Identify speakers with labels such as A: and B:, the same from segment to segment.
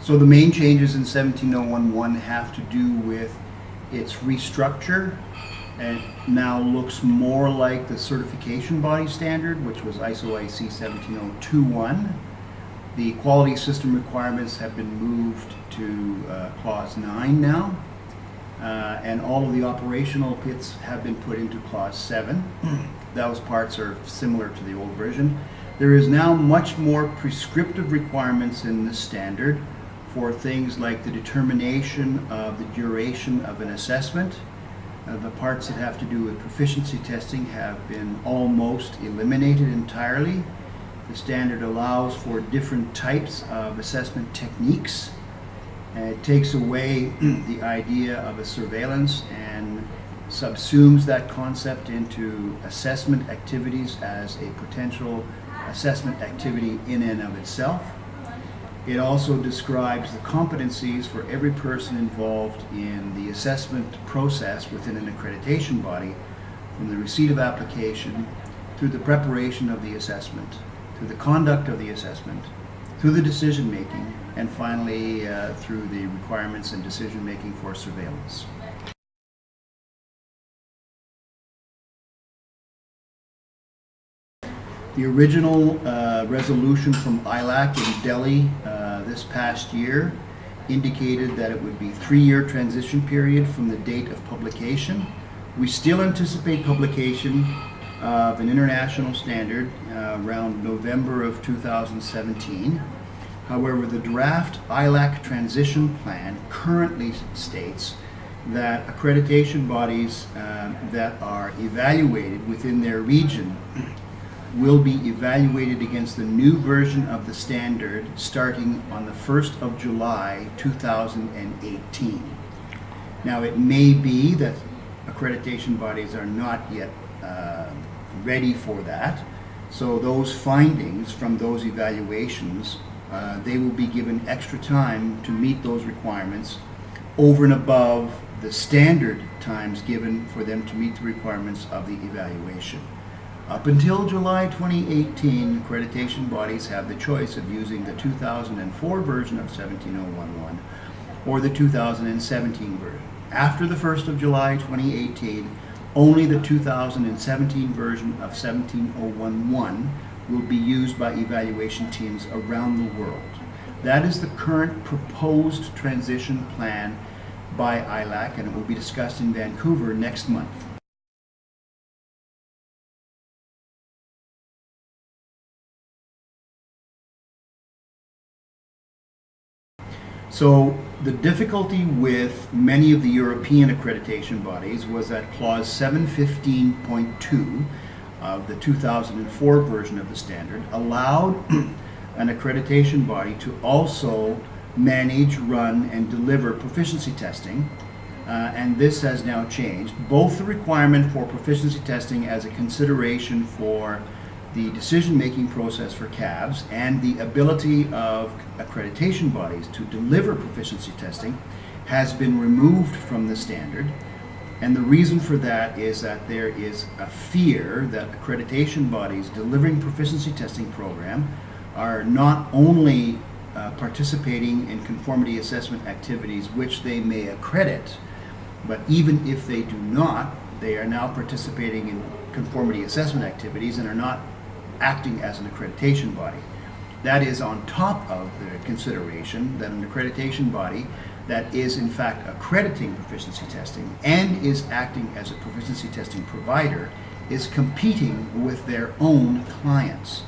A: So the main changes in 17011 have to do with its restructure, and now looks more like the certification body standard, which was ISO IC 17021. The quality system requirements have been moved to clause 9 now, and all of the operational bits have been put into clause 7. Those parts are similar to the old version. There is now much more prescriptive requirements in the standard for things like the determination of the duration of an assessment. The parts that have to do with proficiency testing have been almost eliminated entirely. The standard allows for different types of assessment techniques. It takes away the idea of a surveillance and subsumes that concept into assessment activities as a potential assessment activity in and of itself. It also describes the competencies for every person involved in the assessment process within an accreditation body, from the receipt of application, through the preparation of the assessment, through the conduct of the assessment, through the decision making, and finally through the requirements and decision making for surveillance. The original resolution from ILAC in Delhi this past year indicated that it would be a 3-year transition period from the date of publication. We still anticipate publication of an international standard around November of 2017. However, the draft ILAC transition plan currently states that accreditation bodies that are evaluated within their region will be evaluated against the new version of the standard starting on the 1st of July 2018. Now, it may be that accreditation bodies are not yet ready for that, so those findings from those evaluations, they will be given extra time to meet those requirements over and above the standard times given for them to meet the requirements of the evaluation. Up until July 2018, accreditation bodies have the choice of using the 2004 version of 17011 or the 2017 version. After the 1st of July 2018, only the 2017 version of 17011 will be used by evaluation teams around the world. That is the current proposed transition plan by ILAC, and it will be discussed in Vancouver next month. So the difficulty with many of the European accreditation bodies was that clause 715.2 of the 2004 version of the standard allowed an accreditation body to also manage, run, and deliver proficiency testing, and this has now changed. Both the requirement for proficiency testing as a consideration for the decision-making process for CABs and the ability of accreditation bodies to deliver proficiency testing has been removed from the standard. And the reason for that is that there is a fear that accreditation bodies delivering proficiency testing program are not only participating in conformity assessment activities which they may accredit, but even if they do not, they are now participating in conformity assessment activities and are not acting as an accreditation body. That is on top of the consideration that an accreditation body that is in fact accrediting proficiency testing and is acting as a proficiency testing provider is competing with their own clients.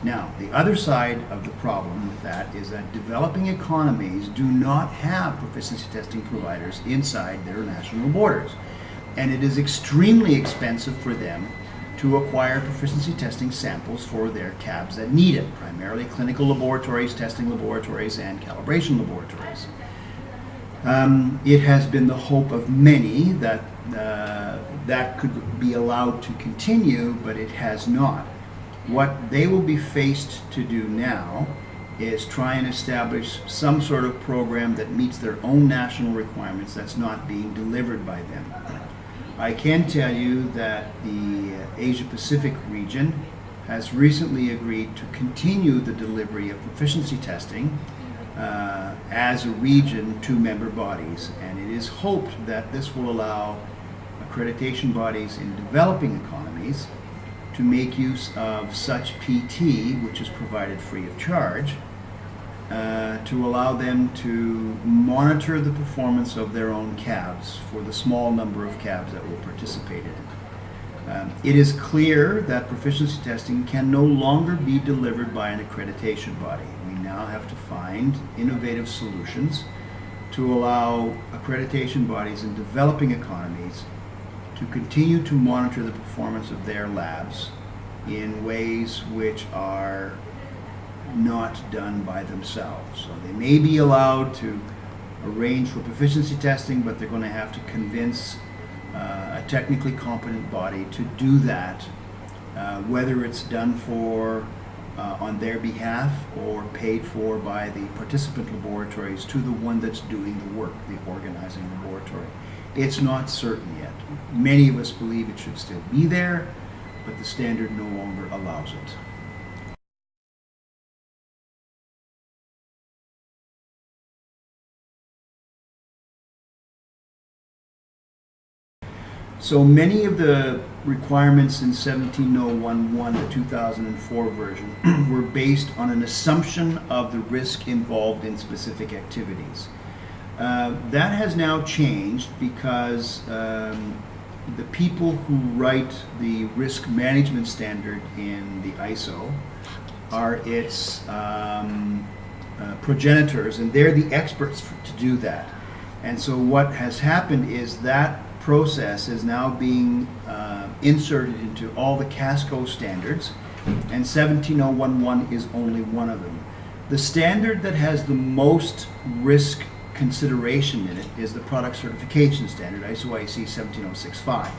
A: Now, the other side of the problem with that is that developing economies do not have proficiency testing providers inside their national borders, and it is extremely expensive for them to acquire proficiency testing samples for their CABs that need it, primarily clinical laboratories, testing laboratories, and calibration laboratories. It has been the hope of many that that could be allowed to continue, but it has not. What they will be faced to do now is try and establish some sort of program that meets their own national requirements that's not being delivered by them. I can tell you that the Asia Pacific region has recently agreed to continue the delivery of proficiency testing as a region to member bodies, and it is hoped that this will allow accreditation bodies in developing economies to make use of such PT, which is provided free of charge, to allow them to monitor the performance of their own cabs for the small number of cabs that will participate in it. It is clear that proficiency testing can no longer be delivered by an accreditation body. We now have to find innovative solutions to allow accreditation bodies in developing economies to continue to monitor the performance of their labs in ways which are not done by themselves. So they may be allowed to arrange for proficiency testing, but they're going to have to convince a technically competent body to do that, whether it's done for on their behalf or paid for by the participant laboratories to the one that's doing the work, the organizing laboratory. It's not certain yet. Many of us believe it should still be there, but the standard no longer allows it. So many of the requirements in 17011, the 2004 version, were based on an assumption of the risk involved in specific activities. That has now changed because the people who write the risk management standard in the ISO are its progenitors, and they're the experts to do that. And so what has happened is that process is now being inserted into all the Casco standards, and 17011 is only one of them. The standard that has the most risk consideration in it is the product certification standard, ISO IEC 17065.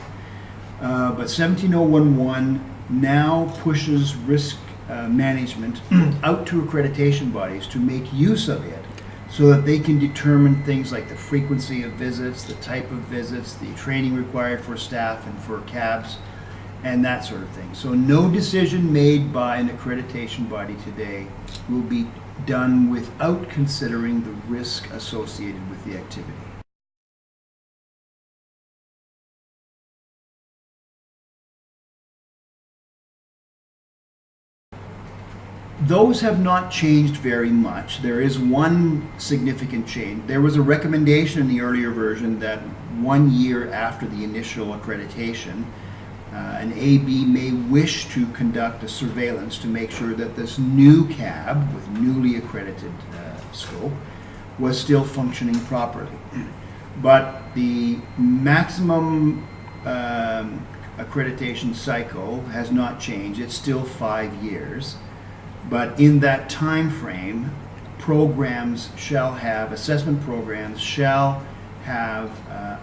A: But 17011 now pushes risk management out to accreditation bodies to make use of it, so that they can determine things like the frequency of visits, the type of visits, the training required for staff and for cabs, and that sort of thing. So no decision made by an accreditation body today will be done without considering the risk associated with the activity. Those have not changed very much. There is one significant change. There was a recommendation in the earlier version that 1 year after the initial accreditation, an AB may wish to conduct a surveillance to make sure that this new cab with newly accredited scope was still functioning properly. But the maximum accreditation cycle has not changed. It's still 5 years. But in that time frame, assessment programs shall have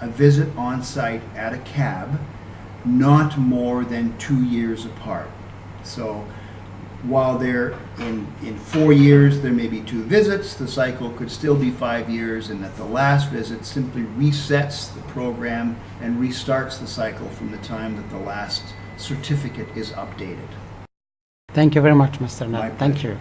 A: a visit on site at a cab not more than 2 years apart. So while they're in 4 years, there may be 2 visits, the cycle could still be 5 years, and that the last visit simply resets the program and restarts the cycle from the time that the last certificate is updated.
B: Thank you very much, Mr. Knapp. Thank you.